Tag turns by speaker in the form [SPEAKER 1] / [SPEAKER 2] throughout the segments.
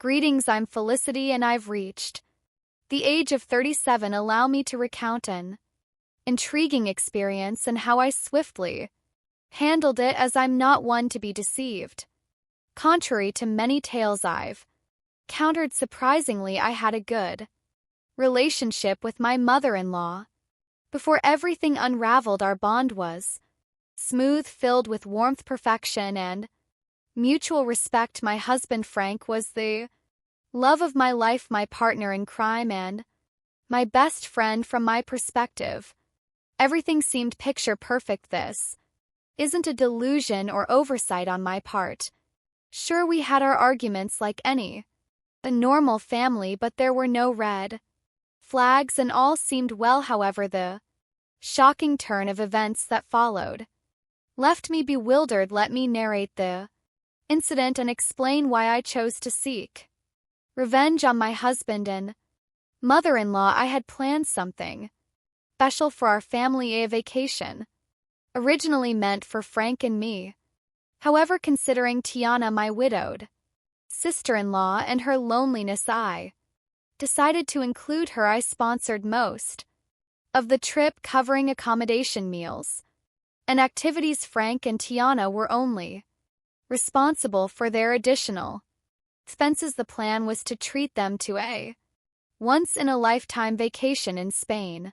[SPEAKER 1] Greetings, I'm Felicity and I've reached the age of 37. Allow me to recount an intriguing experience and how I swiftly handled it, as I'm not one to be deceived. Contrary to many tales I've countered, surprisingly, I had a good relationship with my mother-in-law. Before everything unraveled, our bond was smooth, filled with warmth, perfection, and mutual respect. My husband Frank was the love of my life, my partner in crime, and my best friend from my perspective. Everything seemed picture perfect. This isn't a delusion or oversight on my part. Sure, we had our arguments like any a normal family, but there were no red flags and all seemed well. However, the shocking turn of events that followed left me bewildered. Let me narrate the incident and explain why I chose to seek revenge on my husband and mother-in-law. I had planned something special for our family, a vacation originally meant for Frank and me. However, considering Tiana, my widowed sister-in-law, and her loneliness, I decided to include her. I sponsored most of the trip, covering accommodation, meals, and activities. Frank and Tiana were only responsible for their additional expenses. The plan was to treat them to a once-in-a-lifetime vacation in Spain,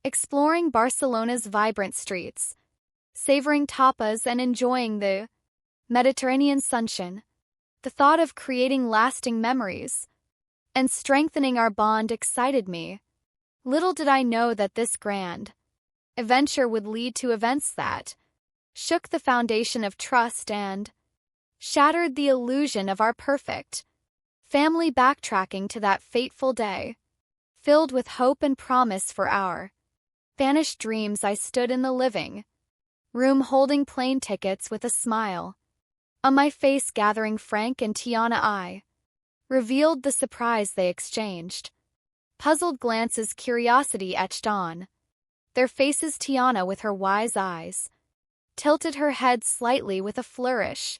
[SPEAKER 1] exploring Barcelona's vibrant streets, savoring tapas, and enjoying the Mediterranean sunshine. The thought of creating lasting memories and strengthening our bond excited me. Little did I know that this grand adventure would lead to events that shook the foundation of trust and shattered the illusion of our perfect family. Backtracking to that fateful day, filled with hope and promise for our vanished dreams, I stood in the living room holding plane tickets with a smile on my face. Gathering Frank and Tiana, I revealed the surprise they exchanged. Puzzled glances, curiosity etched on their faces. Tiana, with her wise eyes, tilted her head slightly with a flourish.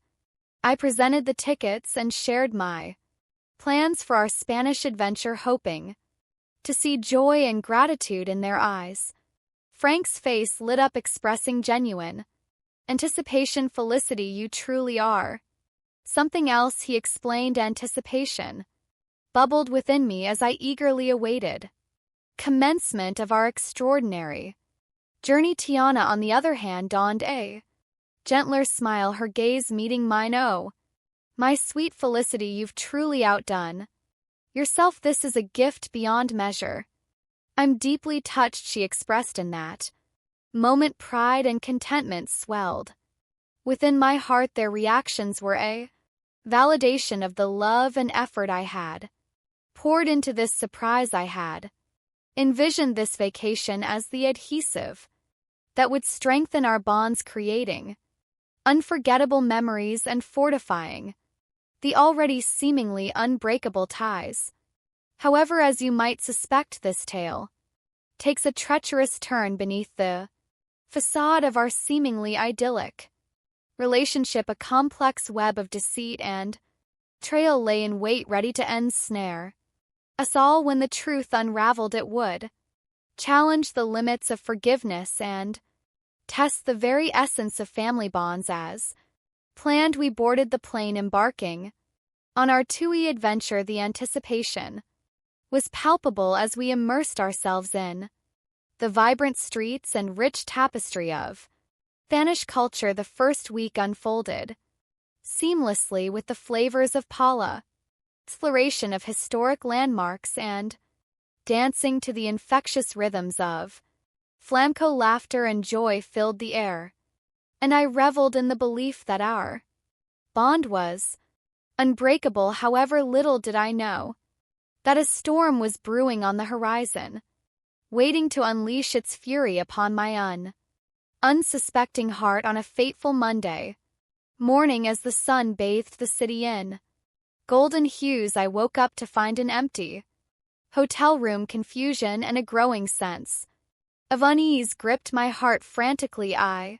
[SPEAKER 1] I presented the tickets and shared my plans for our Spanish adventure, hoping to see joy and gratitude in their eyes. Frank's face lit up, expressing genuine anticipation. Felicity, you truly are something else, he explained. Anticipation bubbled within me as I eagerly awaited commencement of our extraordinary journey. Tiana, on the other hand, donned a gentler smile, her gaze meeting mine. Oh, my sweet Felicity, you've truly outdone yourself. This is a gift beyond measure. I'm deeply touched, she expressed. In that moment, pride and contentment swelled within my heart. Their reactions were a validation of the love and effort I had poured into this surprise. I had envisioned this vacation as the adhesive that would strengthen our bonds, creating unforgettable memories and fortifying the already seemingly unbreakable ties. However, as you might suspect, this tale takes a treacherous turn. Beneath the facade of our seemingly idyllic relationship, a complex web of deceit and betrayal lay in wait, ready to ensnare us all. When the truth unraveled, it would challenge the limits of forgiveness and test the very essence of family bonds. As planned, we boarded the plane, embarking on our two-way adventure. The anticipation was palpable as we immersed ourselves in the vibrant streets and rich tapestry of Spanish culture. The first week unfolded seamlessly, with the flavors of Paula, exploration of historic landmarks, and dancing to the infectious rhythms of flamenco. Laughter and joy filled the air, and I reveled in the belief that our bond was unbreakable. However, little did I know that a storm was brewing on the horizon, waiting to unleash its fury upon my unsuspecting heart. On a fateful Monday morning, as the sun bathed the city in golden hues, I woke up to find an empty hotel room. Confusion and a growing sense of unease gripped my heart. Frantically, I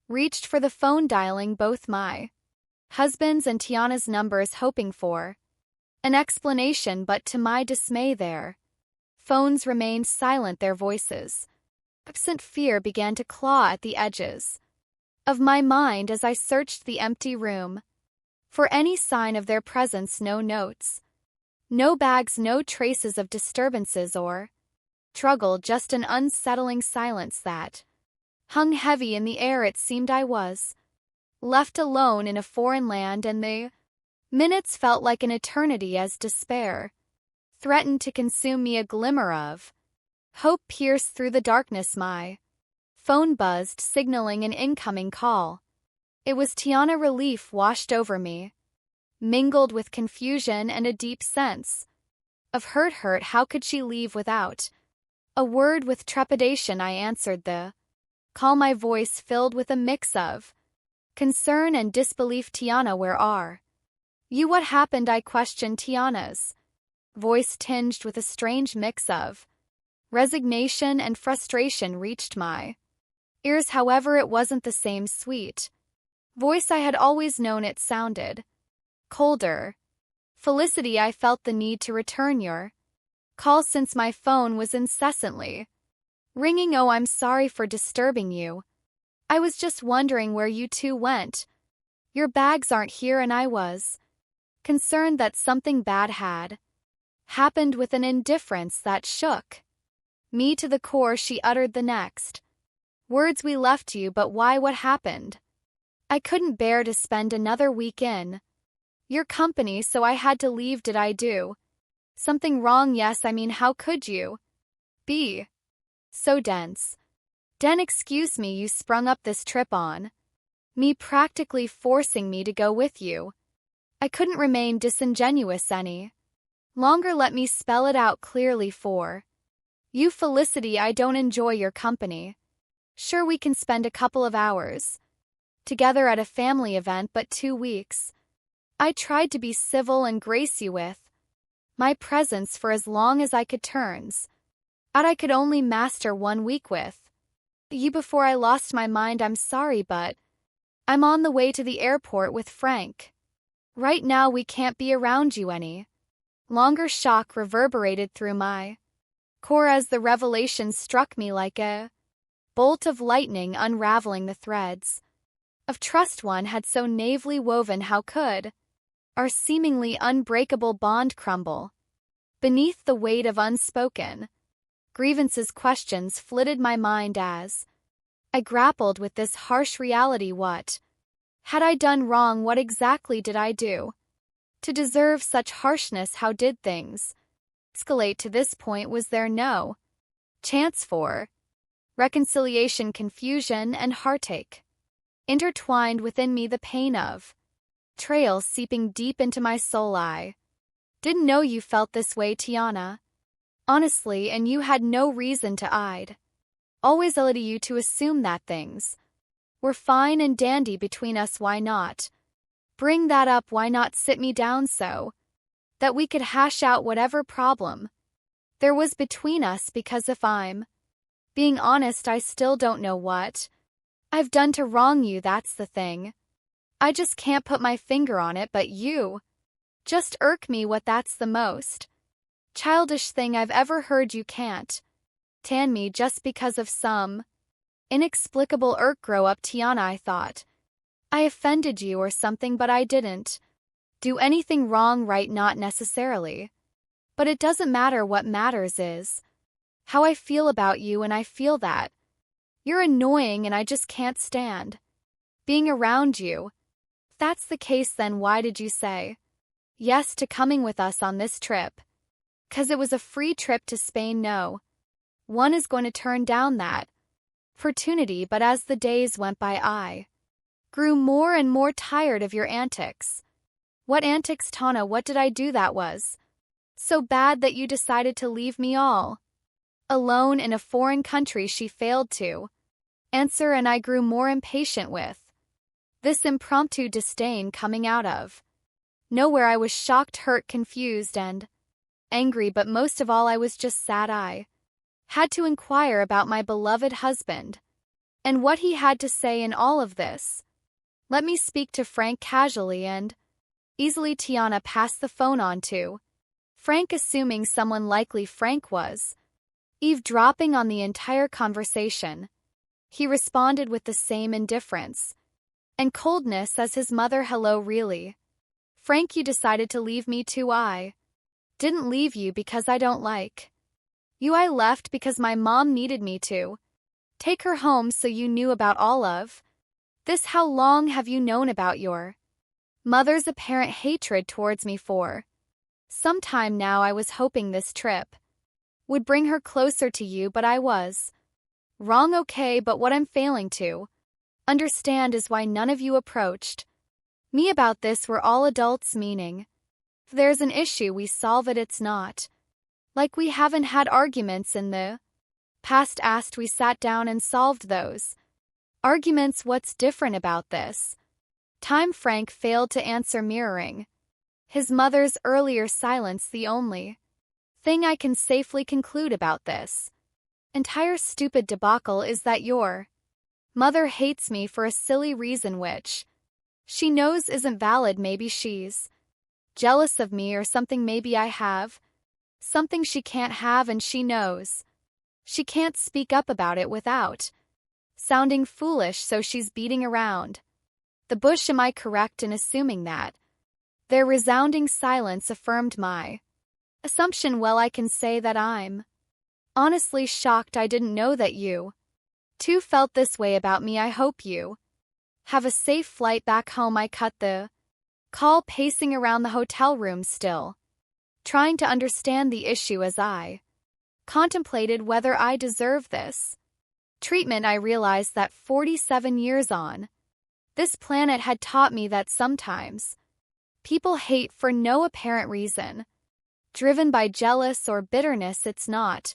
[SPEAKER 1] reached for the phone, dialing both my husband's and Tiana's numbers, hoping for an explanation, but to my dismay their phones remained silent, their voices. Absent fear began to claw at the edges of my mind as I searched the empty room for any sign of their presence. No notes, no bags, no traces of disturbances or struggle, just an unsettling silence that hung heavy in the air. It seemed I was left alone in a foreign land, and the minutes felt like an eternity as despair threatened to consume me. A glimmer of hope pierced through the darkness. My phone buzzed, signaling an incoming call. It was Tiana. Relief washed over me, mingled with confusion and a deep sense of hurt. How could she leave without a word? With trepidation I answered the call, my voice filled with a mix of concern and disbelief. Tiana, where are you? What happened? I questioned. Tiana's voice, tinged with a strange mix of resignation and frustration, reached my ears. However, it wasn't the same sweet voice I had always known. It sounded colder. Felicity, I felt the need to return your call since my phone was incessantly ringing. Oh, I'm sorry for disturbing you. I was just wondering where you two went. Your bags aren't here. And I was concerned that something bad had happened. With an indifference that shook me to the core, she uttered the next words. We left you, but why? What happened? I couldn't bear to spend another week in your company, so I had to leave. Did I do something wrong? Yes, I mean, how could you be so dense? Excuse me, you sprung up this trip on me, practically forcing me to go with you. I couldn't remain disingenuous any longer. Let me spell it out clearly for you, Felicity. I don't enjoy your company. Sure, we can spend a couple of hours together at a family event, but 2 weeks. I tried to be civil and grace you with my presence for as long as I could. Turns out I could only master 1 week with you before I lost my mind. I'm sorry, but I'm on the way to the airport with Frank right now. We can't be around you any longer. Shock reverberated through my core as the revelation struck me like a bolt of lightning, unraveling the threads of trust one had so naively woven. How could our seemingly unbreakable bond crumble beneath the weight of unspoken grievances? Questions flitted my mind as I grappled with this harsh reality. What had I done wrong? What exactly did I do to deserve such harshness? How did things escalate to this point? Was there no chance for reconciliation? Confusion and heartache intertwined within me, the pain of betrayal seeping deep into my soul. I didn't know you felt this way, Tiana. Honestly, and you had no reason to. I'd always allowed you to assume that things were fine and dandy between us. Why not bring that up? Why not sit me down so that we could hash out whatever problem there was between us? Because if I'm being honest, I still don't know what I've done to wrong you. That's the thing. I just can't put my finger on it, but you just irk me. What? That's the most childish thing I've ever heard. You can't tan me just because of some inexplicable irk. Grow up, Tiana. I thought I offended you or something, but I didn't do anything wrong, right? Not necessarily. But it doesn't matter. What matters is how I feel about you, and I feel that you're annoying and I just can't stand being around you. If that's the case, then why did you say yes to coming with us on this trip? 'Cause it was a free trip to Spain. No one is going to turn down that opportunity. But as the days went by, I grew more and more tired of your antics. What antics, Tana? What did I do that was so bad that you decided to leave me all alone in a foreign country? She failed to answer, and I grew more impatient with this impromptu disdain coming out of nowhere. I was shocked, hurt, confused, and angry, but most of all I was just sad. I had to inquire about my beloved husband and what he had to say in all of this. Let me speak to Frank casually and Easily Tiana passed the phone on to Frank, assuming someone likely Frank was eavesdropping on the entire conversation. He responded with the same indifference and coldness as his mother. Hello, really? Frank, you decided to leave me too. I didn't leave you because I don't like you. I left because my mom needed me to take her home, so you knew about all of this. How long have you known about your mother's apparent hatred towards me? For some time now. I was hoping this trip would bring her closer to you, but I was wrong. Okay, but what I'm failing to understand is why none of you approached me about this. We're all adults, meaning if there's an issue, we solve it. It's not like we haven't had arguments in the past. Asked, we sat down and solved those arguments. What's different about this time? Frank failed to answer, mirroring his mother's earlier silence. The only thing I can safely conclude about this entire stupid debacle is that your mother hates me for a silly reason which she knows isn't valid. Maybe she's jealous of me or something. Maybe I have something she can't have, and she knows she can't speak up about it without sounding foolish, so she's beating around the bush. Am I correct in assuming that? Their resounding silence affirmed my assumption. Well, I can say that I'm honestly shocked. I didn't know that you two felt this way about me. I hope you have a safe flight back home. I cut the call, pacing around the hotel room, still trying to understand the issue as I contemplated whether I deserve this treatment. I realized that 47 years on this planet had taught me that sometimes people hate for no apparent reason, driven by jealous or bitterness. It's not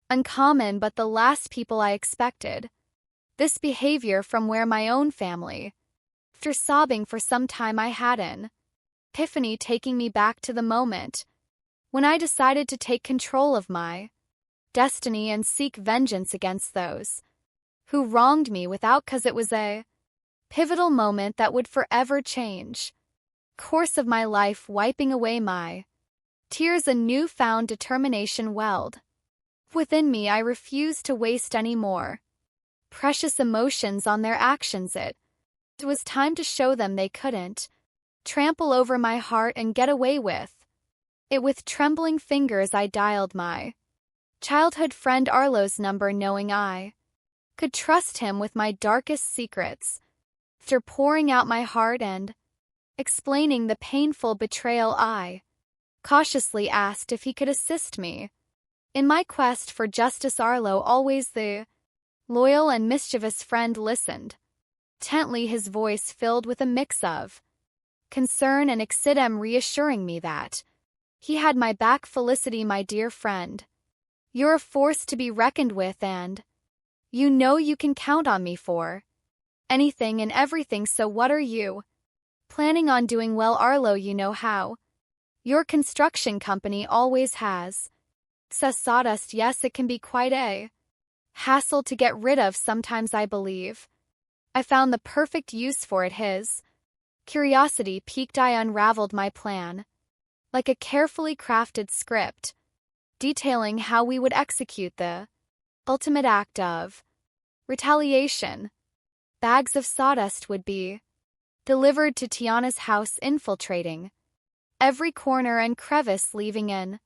[SPEAKER 1] uncommon, but the last people I expected this behavior from were my own family. After sobbing for some time, I had an epiphany, taking me back to the moment when I decided to take control of my destiny and seek vengeance against those who wronged me without cause. It was a pivotal moment that would forever change the course of my life. Wiping away my tears, a newfound determination welled within me. I refused to waste any more precious emotions on their actions. It was time to show them they couldn't trample over my heart and get away with it. With trembling fingers, I dialed my childhood friend Arlo's number, knowing I could trust him with my darkest secrets. After pouring out my heart and explaining the painful betrayal, I cautiously asked if he could assist me in my quest for justice. Arlo, always the loyal and mischievous friend, listened intently, his voice filled with a mix of concern and excitement, reassuring me that he had my back. Felicity, my dear friend, you're a force to be reckoned with, and you know you can count on me for anything and everything. So what are you planning on doing? Well, Arlo, you know how your construction company always has excess sawdust. Yes, it can be quite a hassle to get rid of sometimes. I believe I found the perfect use for it. His curiosity piqued. I unraveled my plan like a carefully crafted script, detailing how we would execute the ultimate act of retaliation. Bags of sawdust would be delivered to Tiana's house, infiltrating every corner and crevice, leaving an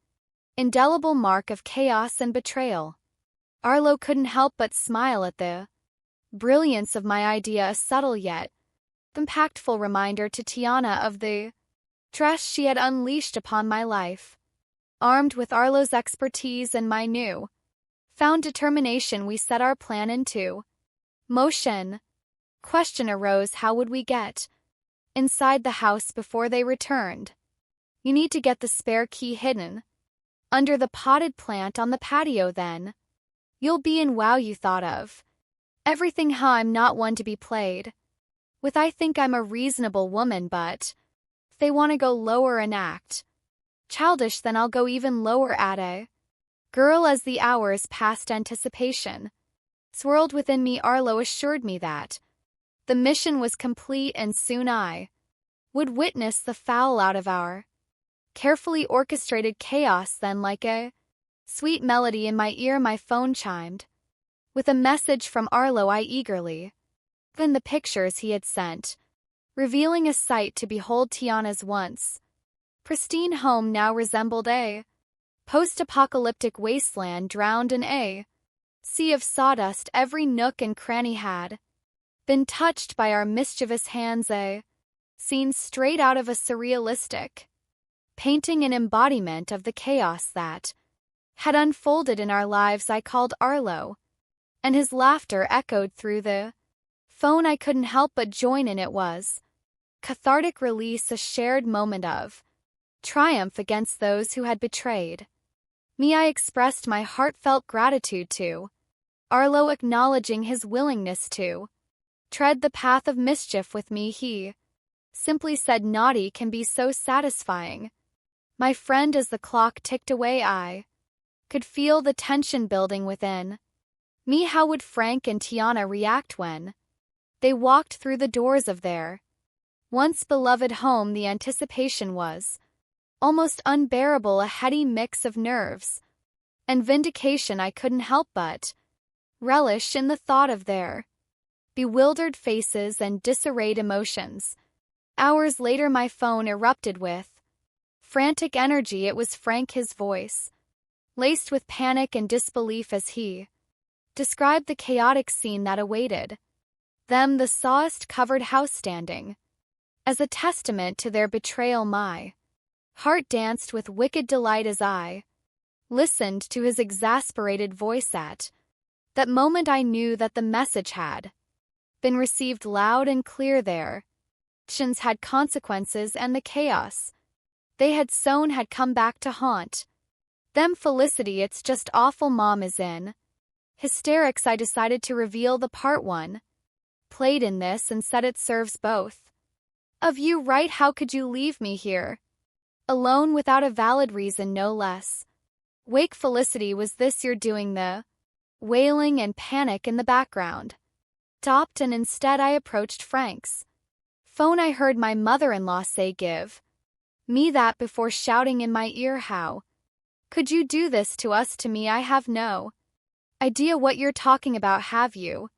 [SPEAKER 1] indelible mark of chaos and betrayal. Arlo couldn't help but smile at the brilliance of my idea, a subtle yet impactful reminder to Tiana of the stress she had unleashed upon my life. Armed with Arlo's expertise and my new found determination, we set our plan into motion. Question arose: how would we get inside the house before they returned? You need to get the spare key hidden under the potted plant on the patio, then you'll be in. Wow, you thought of everything. Huh, I'm not one to be played with. I think I'm a reasonable woman, but if they want to go lower and act childish, then I'll go even lower at a girl. As the hours passed, anticipation swirled within me. Arlo assured me that the mission was complete, and soon I would witness the foul out of our carefully orchestrated chaos. Then, like a sweet melody in my ear, my phone chimed. With a message from Arlo, I eagerly opened the pictures he had sent, revealing a sight to behold. Tiana's once pristine home now resembled a post-apocalyptic wasteland drowned in a sea of sawdust. Every nook and cranny had been touched by our mischievous hands, a scene straight out of a surrealistic painting, an embodiment of the chaos that had unfolded in our lives. I called Arlo, and his laughter echoed through the phone. I couldn't help but join in. It was cathartic release, a shared moment of triumph against those who had betrayed me. I expressed my heartfelt gratitude to Arlo, acknowledging his willingness to tread the path of mischief with me. He simply said, "Naughty can be so satisfying." My friend, as the clock ticked away, I could feel the tension building within me. How would Frank and Tiana react when they walked through the doors of their once beloved home? The anticipation was almost unbearable, a heady mix of nerves and vindication. I couldn't help but relish in the thought of their bewildered faces and disarrayed emotions. Hours later, my phone erupted with frantic energy. It was Frank, his voice laced with panic and disbelief as he described the chaotic scene that awaited them, the sawdust-covered house standing as a testament to their betrayal. My heart danced with wicked delight as I listened to his exasperated voice. At that moment, I knew that the message had been received loud and clear. Their actions had consequences, and the chaos they had sown had come back to haunt them. Felicity, it's just awful. Mom is in hysterics. I decided to reveal the part one played in this and said, "It serves both of you right. How could you leave me here alone without a valid reason, no less?" "Wake, Felicity, was this your doing?" The wailing and panic in the background stopped, and instead I approached Frank's phone. I heard my mother-in-law say, "Give me that," before shouting in my ear, "How could you do this to us?" "To me? I have no idea what you're talking about. Have you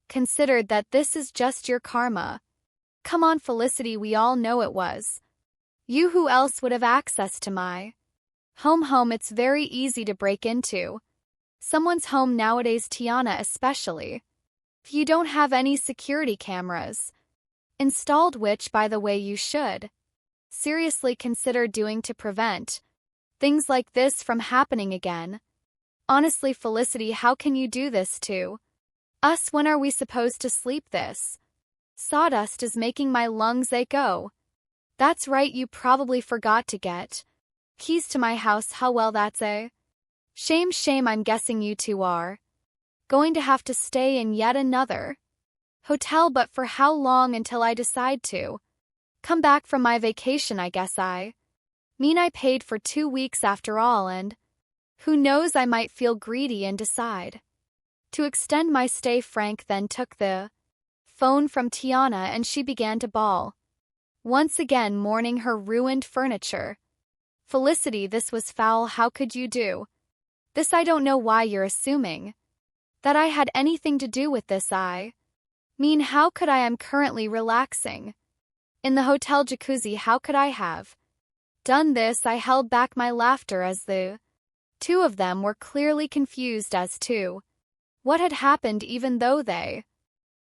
[SPEAKER 1] considered that this is just your karma?" "Come on, Felicity, we all know it was you. Who else would have access to my home? It's very easy to break into someone's home nowadays, Tiana, especially if you don't have any security cameras installed, which, by the way, you should seriously consider doing to prevent things like this from happening again." "Honestly, Felicity, how can you do this to us? When are we supposed to sleep? This sawdust is making my lungs ache." "Oh, that's right, you probably forgot to get keys to my house. How well, that's a shame. I'm guessing you two are going to have to stay in yet another hotel, but for how long? Until I decide to come back from my vacation, I guess. I paid for 2 weeks after all, and who knows, I might feel greedy and decide to extend my stay." Frank then took the phone from Tiana and she began to bawl, once again mourning her ruined furniture. "Felicity, this was foul. How could you do this? I don't know why you're assuming that I had anything to do with this. I how could I? I'm currently relaxing in the hotel jacuzzi. How could I have done this?" I held back my laughter as the two of them were clearly confused as to what had happened, even though they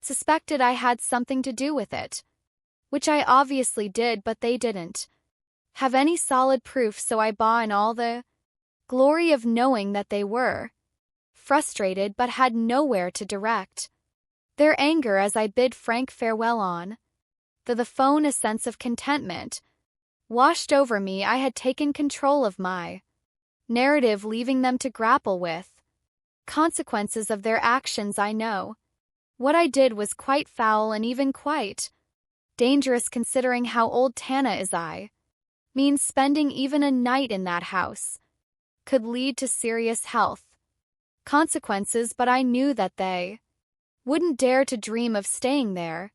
[SPEAKER 1] suspected I had something to do with it, which I obviously did, but they didn't have any solid proof. So I bowed in all the glory of knowing that they were frustrated but had nowhere to direct their anger as I bid Frank farewell on the phone. A sense of contentment washed over me. I had taken control of my narrative, leaving them to grapple with consequences of their actions. I know what I did was quite foul and even quite dangerous, considering how old Tana is. Spending even a night in that house could lead to serious health consequences, but I knew that they wouldn't dare to dream of staying there.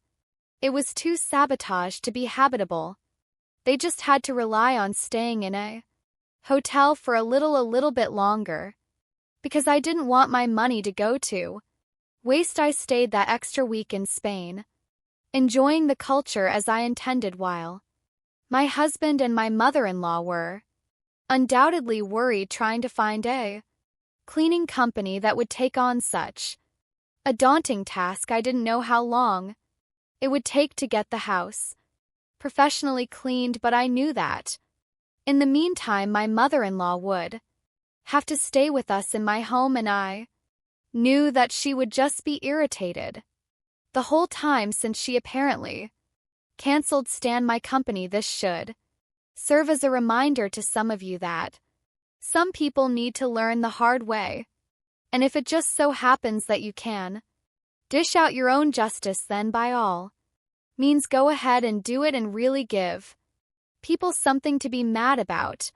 [SPEAKER 1] It was too sabotaged to be habitable. They just had to rely on staying in a hotel for a little bit longer. Because I didn't want my money to go to waste. I stayed that extra week in Spain, enjoying the culture as I intended, while my husband and my mother-in-law were undoubtedly worried, trying to find a cleaning company that would take on such a daunting task. I didn't know how long it would take to get the house professionally cleaned, but I knew that in the meantime my mother-in-law would have to stay with us in my home, and I knew that she would just be irritated the whole time, since she apparently cancelled Stan my company. This should serve as a reminder to some of you that some people need to learn the hard way, and if it just so happens that you can dish out your own justice, then by all means go ahead and do it, and really give people something to be mad about.